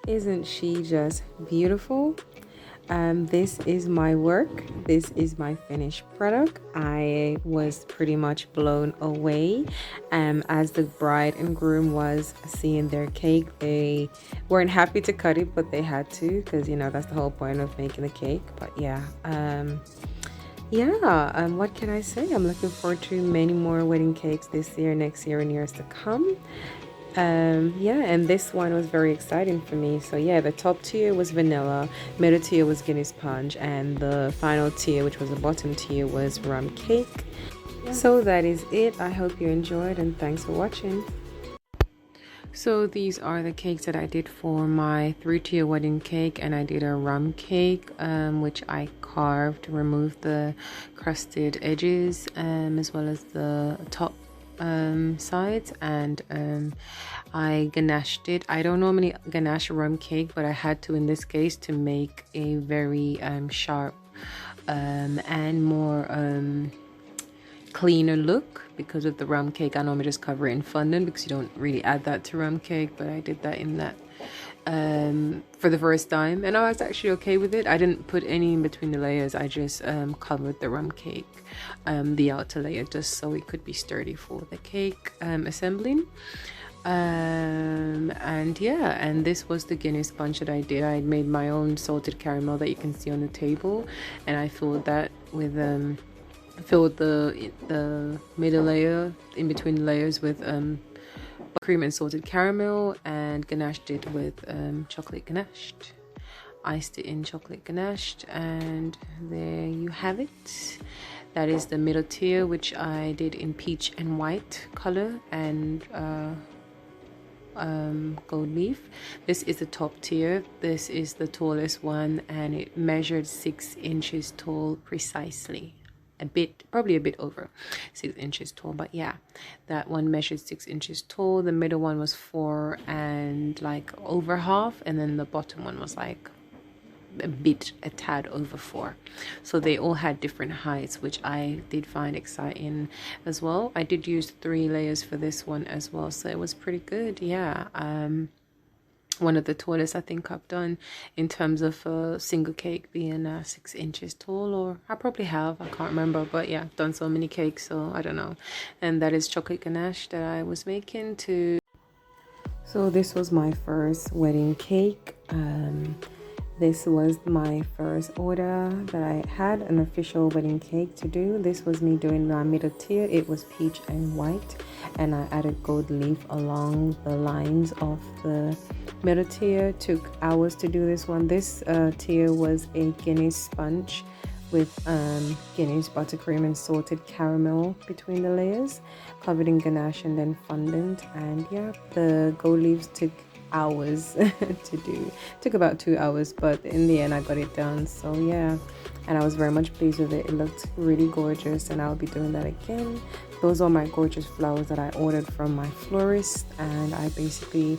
Isn't she just beautiful? This is my work. This is my finished product. I was pretty much blown away. As the bride and groom was seeing their cake, they weren't happy to cut it, but they had to because that's the whole point of making the cake. But what can I say? I'm looking forward to many more wedding cakes this year, next year, and years to come. And this one was very exciting for me. So yeah, the top tier was vanilla, middle tier was Guinness punch, and the final tier, which was the bottom tier, was rum cake. So that is it. I hope you enjoyed, and thanks for watching. So these are the cakes that I did for my 3-tier wedding cake, and I did a rum cake, which I carved, removed the crusted edges, as well as the top sides, and I ganached it. I don't normally ganache a rum cake, but I had to in this case to make a very sharp and more cleaner look because of the rum cake. I normally just cover it in fondant because you don't really add that to rum cake, but I did that in that for the first time, and I was actually okay with it. I didn't put any in between the layers. I just covered the rum cake, the outer layer, just so it could be sturdy for the cake assembling. And this was the Guinness punch that I did. I made my own salted caramel that you can see on the table, and I filled that with filled the middle layer in between the layers with cream and salted caramel, and ganached it with chocolate ganached. Iced it in chocolate ganached, and there you have it. That is the middle tier, which I did in peach and white color and gold leaf. This is the top tier. This is the tallest one, and it measured 6 inches tall precisely. Probably a bit over 6 inches tall, but yeah, that one measured 6 inches tall. The middle one was 4 and like over half, and then the bottom one was like a tad over 4. So they all had different heights, which I did find exciting as well. I did use 3 layers for this one as well, so it was pretty good. One of the tallest I think I've done in terms of a single cake being 6 inches tall, or I probably have, I can't remember, but yeah, I've done so many cakes, so I don't know. And that is chocolate ganache that I was making to. So this was my first wedding cake. This was my first order that I had, an official wedding cake to do. This was me doing my middle tier. It was peach and white, and I added gold leaf along the lines of the middle tier. Took hours to do this one. This tier was a Guinness sponge with Guinness buttercream and salted caramel between the layers, covered in ganache and then fondant. And yeah, the gold leaves took hours to do. Took about 2 hours, but in the end I got it done. So yeah, and I was very much pleased with it. It looked really gorgeous, and I'll be doing that again. Those are my gorgeous flowers that I ordered from my florist, and I basically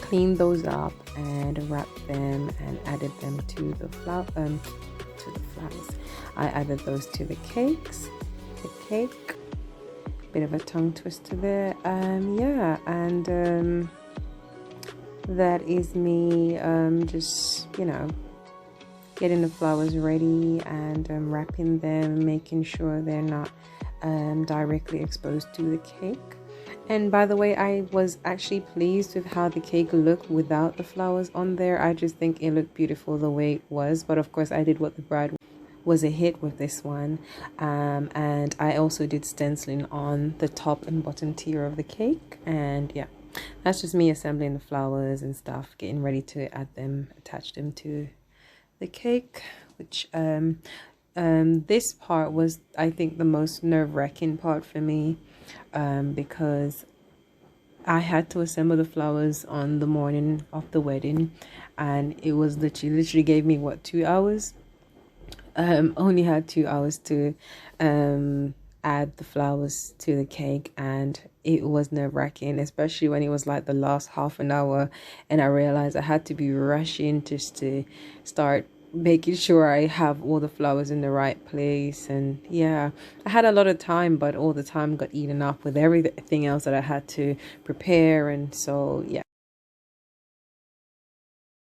cleaned those up and wrapped them and added them to the flowers. I added those to the cakes. The cake, bit of a tongue twister there. That is me just getting the flowers ready and wrapping them, making sure they're not directly exposed to the cake. And by the way, I was actually pleased with how the cake looked without the flowers on there. I just think it looked beautiful the way it was, but of course I did what the bride was a hit with this one. And I also did stenciling on the top and bottom tier of the cake. And yeah, that's just me assembling the flowers and stuff, getting ready to add them, attach them to the cake, which this part was, I think, the most nerve-wracking part for me, because I had to assemble the flowers on the morning of the wedding, and it was literally gave me 2 hours. Only had 2 hours to add the flowers to the cake, and it was nerve-wracking, especially when it was like the last half an hour, and I realized I had to be rushing just to start making sure I have all the flowers in the right place. And yeah, I had a lot of time, but all the time got eaten up with everything else that I had to prepare. And so yeah,